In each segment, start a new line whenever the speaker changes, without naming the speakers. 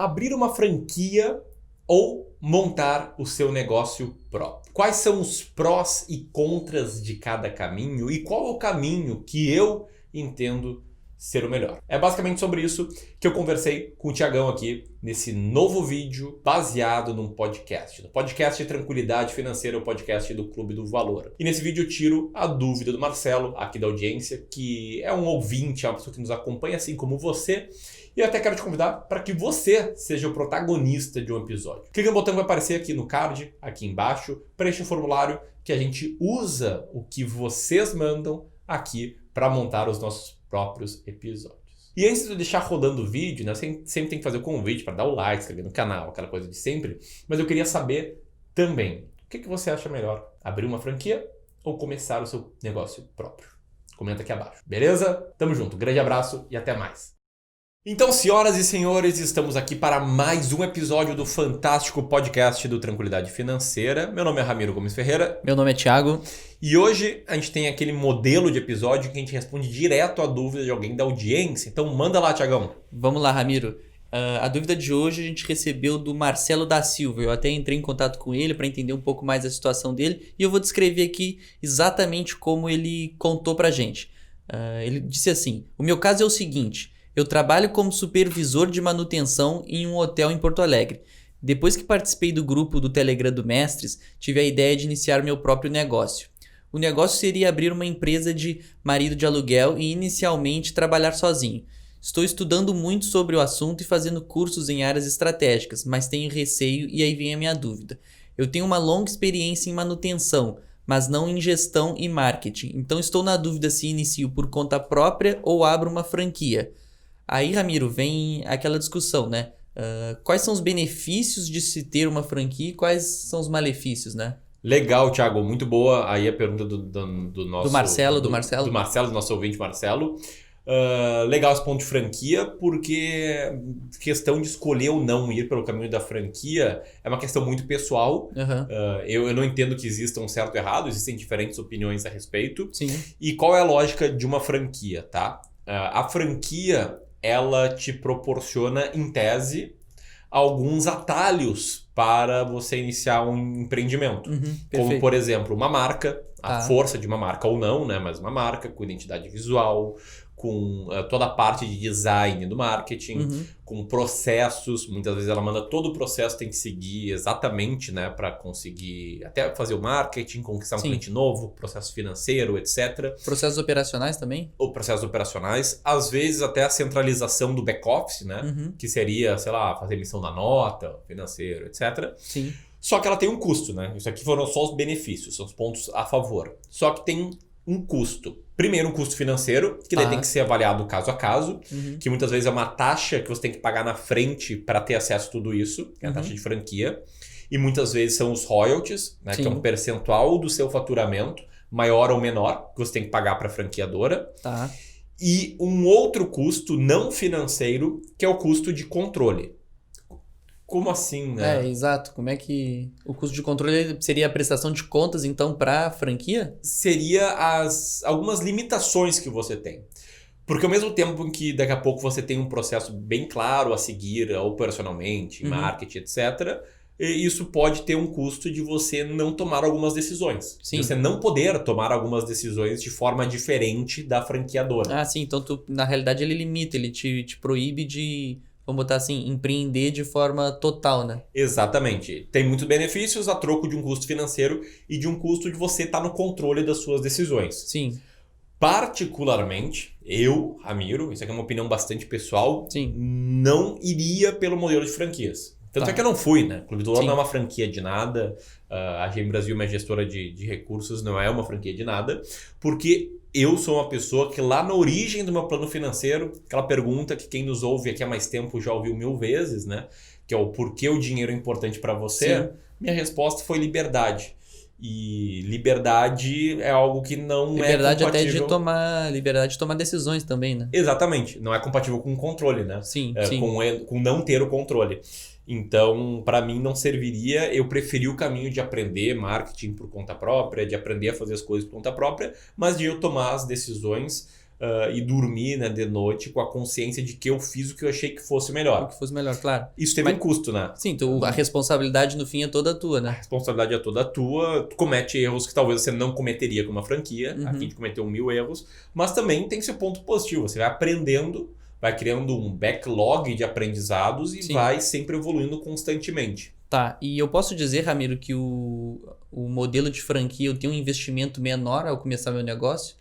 abrir uma franquia ou montar o seu negócio próprio? Quais são os prós e contras de cada caminho e qual é o caminho que eu entendo ser o melhor? É basicamente sobre isso que eu conversei com o Thiagão aqui nesse novo vídeo baseado num podcast. No podcast Tranquilidade Financeira, o podcast do Clube do Valor. E nesse vídeo eu tiro a dúvida do Marcelo, aqui da audiência, que é um ouvinte, é uma pessoa que nos acompanha assim como você. E eu até quero te convidar para que você seja o protagonista de um episódio. Clica no botão que vai aparecer aqui no card, aqui embaixo, preencha o formulário que a gente usa o que vocês mandam aqui para montar os nossos próprios episódios. E antes de eu deixar rodando o vídeo, né, sempre tem que fazer o convite para dar o like, inscrever no canal, aquela coisa de sempre, mas eu queria saber também, o que você acha melhor? Abrir uma franquia ou começar o seu negócio próprio? Comenta aqui abaixo, beleza? Tamo junto, grande abraço e até mais! Então, senhoras e senhores, estamos aqui para mais um episódio do fantástico podcast do Tranquilidade Financeira. Meu nome é Ramiro Gomes Ferreira.
Meu nome é Thiago.
E hoje a gente tem aquele modelo de episódio que a gente responde direto à dúvida de alguém da audiência. Então, manda lá, Thiagão.
Vamos lá, Ramiro. A dúvida de hoje a gente recebeu do Marcelo da Silva. Eu até entrei em contato com ele para entender um pouco mais a situação dele e eu vou descrever aqui exatamente como ele contou para a gente. Ele disse assim: o meu caso é o seguinte... Eu trabalho como supervisor de manutenção em um hotel em Porto Alegre. Depois que participei do grupo do Telegram do Mestres, tive a ideia de iniciar meu próprio negócio. O negócio seria abrir uma empresa de marido de aluguel e inicialmente trabalhar sozinho. Estou estudando muito sobre o assunto e fazendo cursos em áreas estratégicas, mas tenho receio e aí vem a minha dúvida. Eu tenho uma longa experiência em manutenção, mas não em gestão e marketing. Então estou na dúvida se inicio por conta própria ou abro uma franquia. Aí, Ramiro, vem aquela discussão, né? Quais são os benefícios de se ter uma franquia e quais são os malefícios, né?
Legal, Thiago. Muito boa aí a pergunta do nosso...
Do Marcelo.
Do Marcelo, do nosso ouvinte Marcelo. Legal esse ponto de franquia, porque questão de escolher ou não ir pelo caminho da franquia é uma questão muito pessoal.
Uhum.
Eu não entendo que exista um certo ou errado, existem diferentes opiniões a respeito.
Sim.
E qual é a lógica de uma franquia, tá? A franquia... ela te proporciona, em tese, alguns atalhos para você iniciar um empreendimento. Como, por exemplo, uma marca, a força de uma marca ou não, né? Mas uma marca com identidade visual, com toda a parte de design do marketing, com processos. Muitas vezes ela manda todo o processo, tem que seguir exatamente, né, para conseguir até fazer o marketing, conquistar um cliente novo, processo financeiro, etc.
Processos operacionais também?
Ou processos operacionais. Às vezes até a centralização do back-office, né? Que seria, sei lá, fazer emissão da nota, financeiro, etc.
Sim.
Só que ela tem um custo, né? Isso aqui foram só os benefícios, são os pontos a favor. Só que tem um custo. Primeiro, um custo financeiro, que daí tem que ser avaliado caso a caso, que muitas vezes é uma taxa que você tem que pagar na frente para ter acesso a tudo isso, que é a taxa de franquia. E muitas vezes são os royalties, né, que é um percentual do seu faturamento, maior ou menor, que você tem que pagar para a franqueadora. E um outro custo não financeiro, que é o custo de controle. Como assim, né?
Exato. Como é que o custo de controle seria a prestação de contas, então, para a franquia?
Seria algumas limitações que você tem. Porque ao mesmo tempo em que daqui a pouco você tem um processo bem claro a seguir operacionalmente, marketing, etc., isso pode ter um custo de você não tomar algumas decisões.
Sim.
De você não poder tomar algumas decisões de forma diferente da franqueadora.
Sim. Então, na realidade, ele limita, ele te proíbe de... Vamos botar assim, empreender de forma total, né?
Exatamente. Tem muitos benefícios a troco de um custo financeiro e de um custo de você estar no controle das suas decisões.
Sim.
Particularmente, eu, Ramiro, isso aqui é uma opinião bastante pessoal,
Sim.
não iria pelo modelo de franquias. Tanto é que eu não fui, né? O Clube do Valor não é uma franquia de nada. A GM Brasil, minha gestora de recursos, não é uma franquia de nada. Porque eu sou uma pessoa que lá na origem do meu plano financeiro, aquela pergunta que quem nos ouve aqui há mais tempo já ouviu 1000 vezes, né? Que é o porquê o dinheiro é importante para você. Minha resposta foi liberdade. E liberdade é algo que não
liberdade
é compatível...
Liberdade de tomar decisões também, né?
Exatamente. Não é compatível com o controle, né?
Sim.
Com não ter o controle. Então, para mim, não serviria. Eu preferi o caminho de aprender marketing por conta própria, de aprender a fazer as coisas por conta própria, mas de eu tomar as decisões e dormir, né, de noite com a consciência de que eu fiz o que eu achei que fosse
O
melhor.
que fosse melhor, claro.
Isso teve um custo, né?
Sim, a responsabilidade no fim é toda tua,
A
né?
responsabilidade é toda tua, tu comete erros que talvez você não cometeria com uma franquia, aqui a gente cometeu 1000 erros, mas também tem seu ponto positivo, você vai aprendendo, vai criando um backlog de aprendizados e
Sim.
vai sempre evoluindo constantemente.
Tá, e eu posso dizer, Ramiro, que o modelo de franquia eu tenho um investimento menor ao começar meu negócio?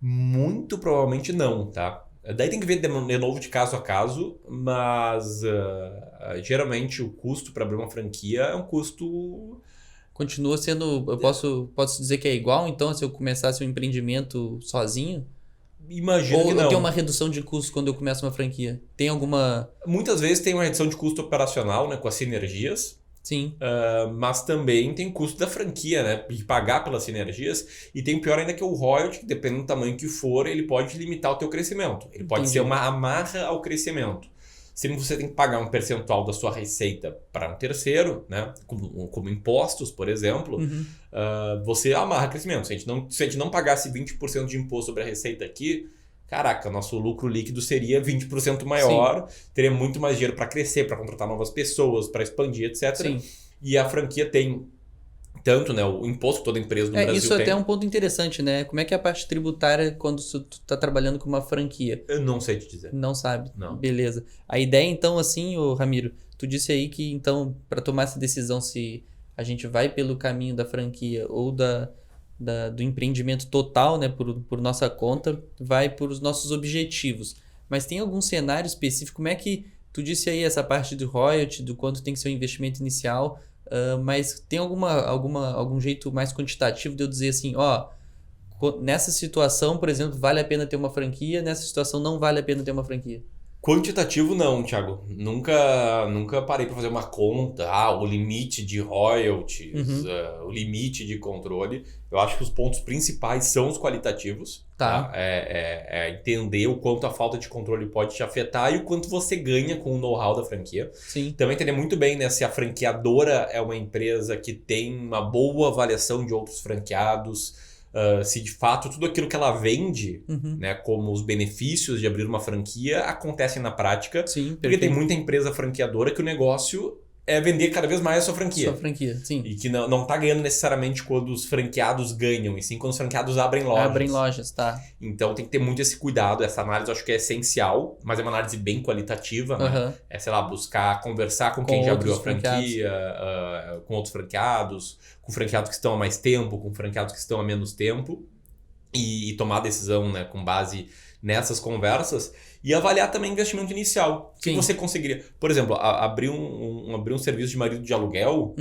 Muito provavelmente não, tá? Daí tem que ver de novo de caso a caso, mas geralmente o custo para abrir uma franquia é um custo...
Continua sendo, eu posso dizer que é igual, então, se eu começasse um empreendimento sozinho?
Imagino que
Ou
não.
eu tenho uma redução de custo quando eu começo uma franquia? Tem alguma...
Muitas vezes tem uma redução de custo operacional, né, com as sinergias,
Sim,
mas também tem custo da franquia, né, de pagar pelas sinergias, e tem o pior ainda que é o royalty, que dependendo do tamanho que for, ele pode limitar o teu crescimento. Ele pode
Entendi.
ser uma amarra ao crescimento. Se você tem que pagar um percentual da sua receita para um terceiro, né, como impostos, por exemplo, você amarra crescimento. Se a gente não pagasse 20% de imposto sobre a receita aqui, caraca, nosso lucro líquido seria 20% maior, teria muito mais dinheiro para crescer, para contratar novas pessoas, para expandir, etc.
sim.
E a franquia tem tanto, né, o imposto que toda empresa no Brasil
Isso
tem.
até é um ponto interessante, né? Como é que é a parte tributária quando tu tá trabalhando com uma franquia?
Eu não sei te dizer.
Não sabe?
Não.
Beleza. A ideia, então, assim, ô Ramiro, tu disse aí que, então, para tomar essa decisão se a gente vai pelo caminho da franquia ou do empreendimento total, né, por nossa conta, vai por os nossos objetivos. Mas tem algum cenário específico? Como é que tu disse aí essa parte do royalty, do quanto tem que ser o investimento inicial, mas tem algum jeito mais quantitativo de eu dizer assim, ó, nessa situação, por exemplo, vale a pena ter uma franquia, nessa situação não vale a pena ter uma franquia?
Quantitativo não, Thiago. Nunca parei para fazer uma conta. O limite de royalties, o limite de controle. Eu acho que os pontos principais são os qualitativos.
Tá.
É entender o quanto a falta de controle pode te afetar e o quanto você ganha com o know-how da franquia.
Sim.
Também entender muito bem, né, se a franqueadora é uma empresa que tem uma boa avaliação de outros franqueados. Se de fato tudo aquilo que ela vende, né, como os benefícios de abrir uma franquia, acontecem na prática.
Sim,
Porque tem muita empresa franqueadora que o negócio é vender cada vez mais a sua franquia.
Sua franquia, sim.
E que não tá ganhando necessariamente quando os franqueados ganham, e sim quando os franqueados abrem lojas.
Abrem lojas, tá.
Então tem que ter muito esse cuidado. Essa análise eu acho que é essencial, mas é uma análise bem qualitativa, né? É, sei lá, buscar conversar com quem já abriu a franquia, com outros franqueados, com franqueados que estão há mais tempo, com franqueados que estão há menos tempo, e tomar a decisão, né, com base nessas conversas, e avaliar também investimento inicial. O que você conseguiria? Por exemplo, abrir um serviço de marido de aluguel,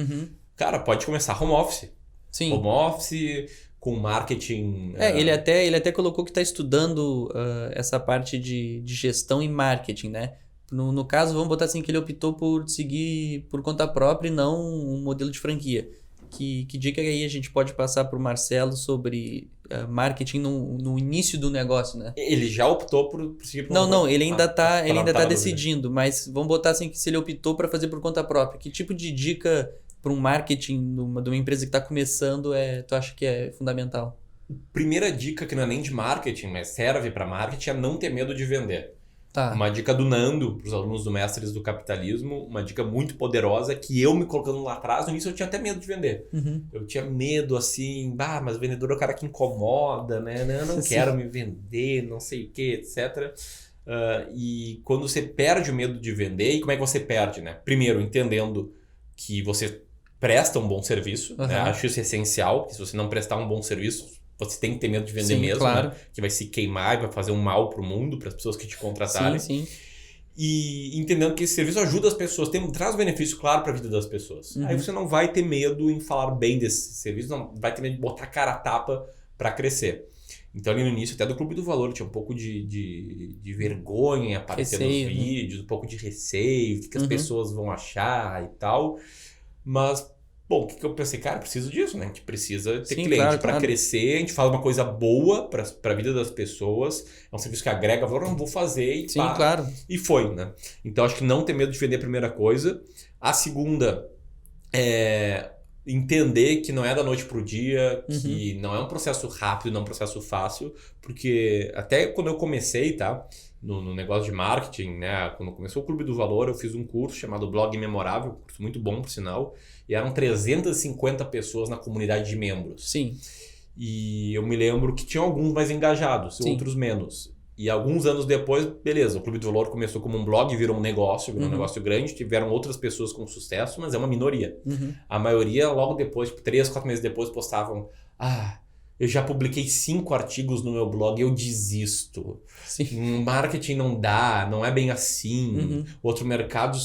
cara, pode começar home office.
Sim.
Home office, com marketing...
Ele até colocou que está estudando essa parte de gestão e marketing, né? No caso, vamos botar assim, que ele optou por seguir por conta própria e não um modelo de franquia. Que dica aí a gente pode passar para o Marcelo sobre marketing no início do negócio, né?
Ele já optou por seguir por
Não, ele ainda tá decidindo, mas vamos botar assim que se ele optou para fazer por conta própria, que tipo de dica para um marketing de uma empresa que está começando tu acha que é fundamental?
Primeira dica, que não é nem de marketing, mas serve para marketing, é não ter medo de vender.
Tá.
Uma dica do Nando, para os alunos do Mestres do Capitalismo, uma dica muito poderosa, que eu me colocando lá atrás, no início eu tinha até medo de vender. Eu tinha medo assim, mas o vendedor é o cara que incomoda, né? Eu não quero me vender, não sei o que, etc. E quando você perde o medo de vender, e como é que você perde, né? Primeiro, entendendo que você presta um bom serviço, né? Acho isso essencial, porque se você não prestar um bom serviço, você tem que ter medo de vender mesmo,
claro.
né? Que vai se queimar e vai fazer um mal pro mundo, para as pessoas que te contratarem.
Sim.
E entendendo que esse serviço ajuda as pessoas, traz benefício claro para a vida das pessoas. Aí você não vai ter medo em falar bem desse serviço, não vai ter medo de botar cara a tapa para crescer. Então ali no início até do Clube do Valor tinha um pouco de vergonha em aparecer nos vídeos, um pouco de receio, o que as pessoas vão achar e tal. Mas... Bom, o que eu pensei? Cara, preciso disso, né? A gente precisa ter cliente para crescer, a gente faz uma coisa boa para a vida das pessoas, é um serviço que agrega valor, eu não vou fazer e
sim, claro.
E foi, né? Então, acho que não ter medo de vender a primeira coisa. A segunda é entender que não é da noite pro dia, que não é um processo rápido, não é um processo fácil, porque até quando eu comecei, tá? No negócio de marketing, né? Quando começou o Clube do Valor, eu fiz um curso chamado Blog Memorável, um curso muito bom, por sinal, e eram 350 pessoas na comunidade de membros.
Sim.
E eu me lembro que tinham alguns mais engajados, outros menos. E alguns anos depois, beleza, o Clube do Valor começou como um blog, virou um negócio grande, tiveram outras pessoas com sucesso, mas é uma minoria. A maioria, logo depois, tipo, 3, 4 meses depois, postavam: eu já publiquei 5 artigos no meu blog, eu desisto.
Sim.
Marketing não dá, não é bem assim. Outro mercado,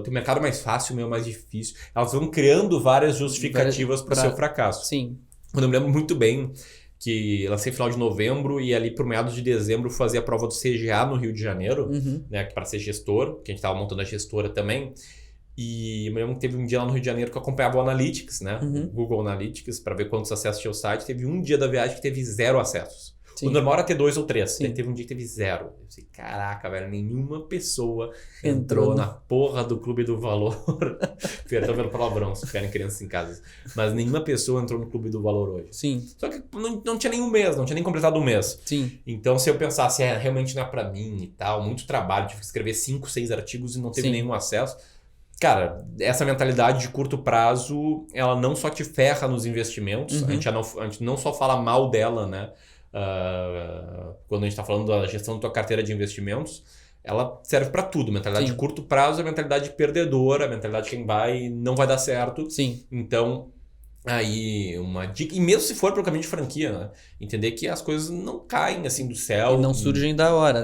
tem um mercado mais fácil, o meu é mais difícil. Elas vão criando várias justificativas para o seu fracasso.
Sim.
Eu me lembro muito bem que lancei final de novembro e ali por meados de dezembro fazia a prova do CGA no Rio de Janeiro, né, para ser gestor, que a gente estava montando a gestora também. E eu me lembro que teve um dia lá no Rio de Janeiro que eu acompanhava o Analytics, né, o Google Analytics, para ver quantos acessos tinha o site. Teve um dia da viagem que teve 0 acessos.
Sim.
O normal era ter 2 ou 3. Daí teve um dia que teve 0. Eu pensei, caraca, velho, nenhuma pessoa entrou na porra do Clube do Valor. Perdão pelo palavrão, se tiverem crianças em casa. Mas nenhuma pessoa entrou no Clube do Valor hoje.
Sim.
Só que não tinha nenhum mês, não tinha nem completado um mês.
Sim.
Então, se eu pensasse, realmente não é pra mim e tal, muito trabalho, tive que escrever 5, 6 artigos e não teve nenhum acesso. Cara, essa mentalidade de curto prazo, ela não só te ferra nos investimentos, a gente não só fala mal dela, né? Quando a gente está falando da gestão da tua carteira de investimentos, ela serve para tudo. Mentalidade de curto prazo é mentalidade perdedora, a mentalidade de quem não vai dar certo.
Sim.
Então, aí uma dica, e mesmo se for para o caminho de franquia, né? Entender que as coisas não caem assim do céu.
E não surgem da hora,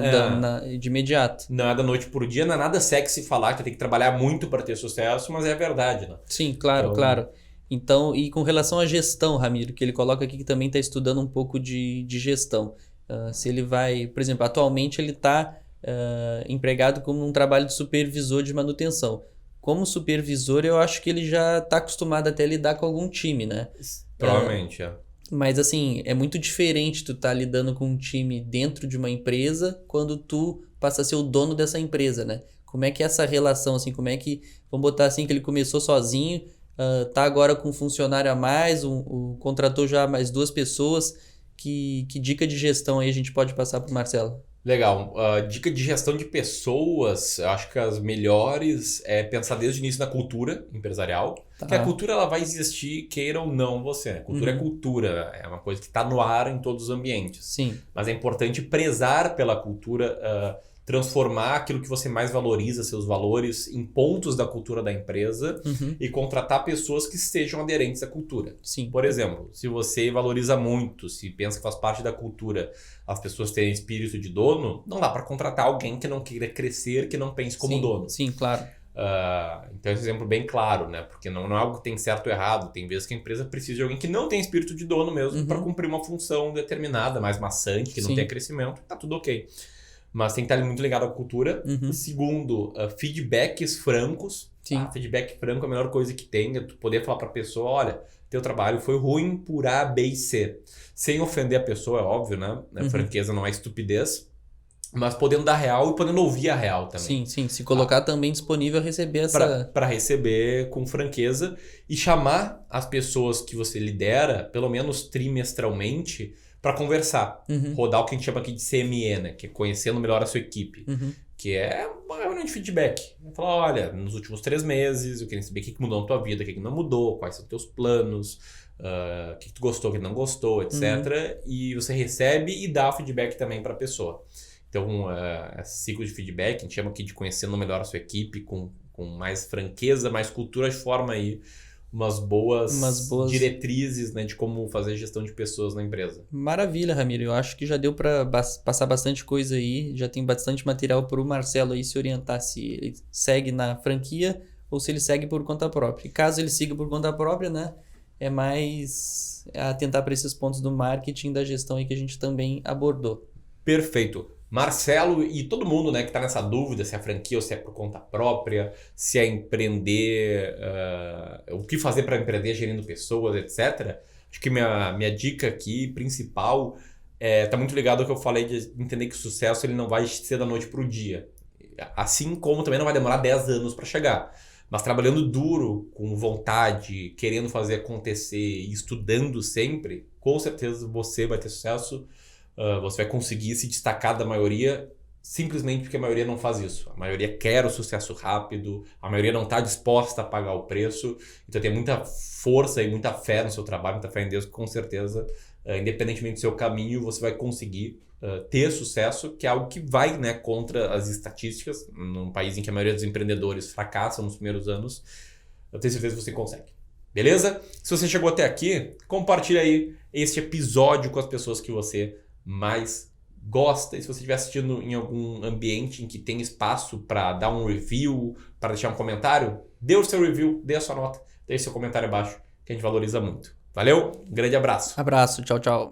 de imediato.
Não é da noite por dia, não é nada sexy falar que tem que trabalhar muito para ter sucesso, mas é a verdade, né?
Sim, claro, claro. Então, e com relação à gestão, Ramiro, que ele coloca aqui que também está estudando um pouco de gestão. Se ele vai, por exemplo, atualmente ele está empregado como um trabalho de supervisor de manutenção. Como supervisor, eu acho que ele já está acostumado até a lidar com algum time, né?
Provavelmente,
Mas assim, é muito diferente tu estar lidando com um time dentro de uma empresa quando tu passa a ser o dono dessa empresa, né? Como é que é essa relação, assim, como é que, vamos botar assim, que ele começou sozinho, tá agora com um funcionário a mais, contratou já mais 2 pessoas. Que dica de gestão aí a gente pode passar para o Marcelo?
Legal. Dica de gestão de pessoas, eu acho que as melhores é pensar desde o início na cultura empresarial. Porque a cultura ela vai existir, queira ou não você. Né? Cultura é cultura, é uma coisa que está no ar em todos os ambientes.
Sim.
Mas é importante prezar pela cultura, transformar aquilo que você mais valoriza, seus valores, em pontos da cultura da empresa e contratar pessoas que estejam aderentes à cultura.
Sim.
Por exemplo, se você valoriza muito, se pensa que faz parte da cultura as pessoas terem espírito de dono, não dá para contratar alguém que não queira crescer, que não pense como dono.
Sim, claro.
Então é um exemplo bem claro, né? Porque não é algo que tem certo ou errado. Tem vezes que a empresa precisa de alguém que não tem espírito de dono mesmo para cumprir uma função determinada, mais maçante, que não tem crescimento, tá tudo ok. Mas tem que estar muito ligado à cultura. Segundo, feedbacks francos. Feedback franco é a melhor coisa que tem. É tu poder falar para a pessoa, olha, teu trabalho foi ruim por A, B e C. Sem ofender a pessoa, é óbvio, né? Franqueza não é estupidez. Mas podendo dar real e podendo ouvir a real também.
Sim. Se colocar também disponível a receber essa...
Para receber com franqueza e chamar as pessoas que você lidera, pelo menos trimestralmente, para conversar. Rodar o que a gente chama aqui de CME, né? Que é conhecendo melhor a sua equipe. Que é uma reunião de feedback. Falar, olha, nos últimos 3 meses, eu queria saber o que mudou na tua vida, o que não mudou, quais são os teus planos, o que tu gostou, o que não gostou, etc. E você recebe e dá o feedback também para a pessoa. Então, esse ciclo de feedback, a gente chama aqui de conhecendo melhor a sua equipe, com mais franqueza, mais cultura, de forma aí umas boas diretrizes, né, de como fazer gestão de pessoas na empresa.
Maravilha, Ramiro. Eu acho que já deu para passar bastante coisa aí. Já tem bastante material para o Marcelo aí se orientar se ele segue na franquia ou se ele segue por conta própria. E caso ele siga por conta própria, né, é mais atentar para esses pontos do marketing, da gestão aí que a gente também abordou.
Perfeito. Marcelo e todo mundo, né, que está nessa dúvida se é franquia ou se é por conta própria, se é empreender, o que fazer para empreender gerindo pessoas, etc. Acho que minha dica aqui principal está muito ligado ao que eu falei de entender que o sucesso ele não vai ser da noite para o dia. Assim como também não vai demorar 10 anos para chegar. Mas trabalhando duro, com vontade, querendo fazer acontecer e estudando sempre, com certeza você vai ter sucesso, você vai conseguir se destacar da maioria, simplesmente porque a maioria não faz isso. A maioria quer o sucesso rápido, a maioria não está disposta a pagar o preço, então tem muita força e muita fé no seu trabalho, muita fé em Deus, que com certeza, independentemente do seu caminho, você vai conseguir ter sucesso, que é algo que vai, né, contra as estatísticas. Num país em que a maioria dos empreendedores fracassam nos primeiros anos, eu tenho certeza que você consegue. Beleza? Se você chegou até aqui, compartilha aí este episódio com as pessoas que você mais gosta. E se você estiver assistindo em algum ambiente em que tem espaço para dar um review, para deixar um comentário, dê o seu review, dê a sua nota, deixe seu comentário abaixo, que a gente valoriza muito. Valeu? Um grande abraço.
Abraço, tchau, tchau.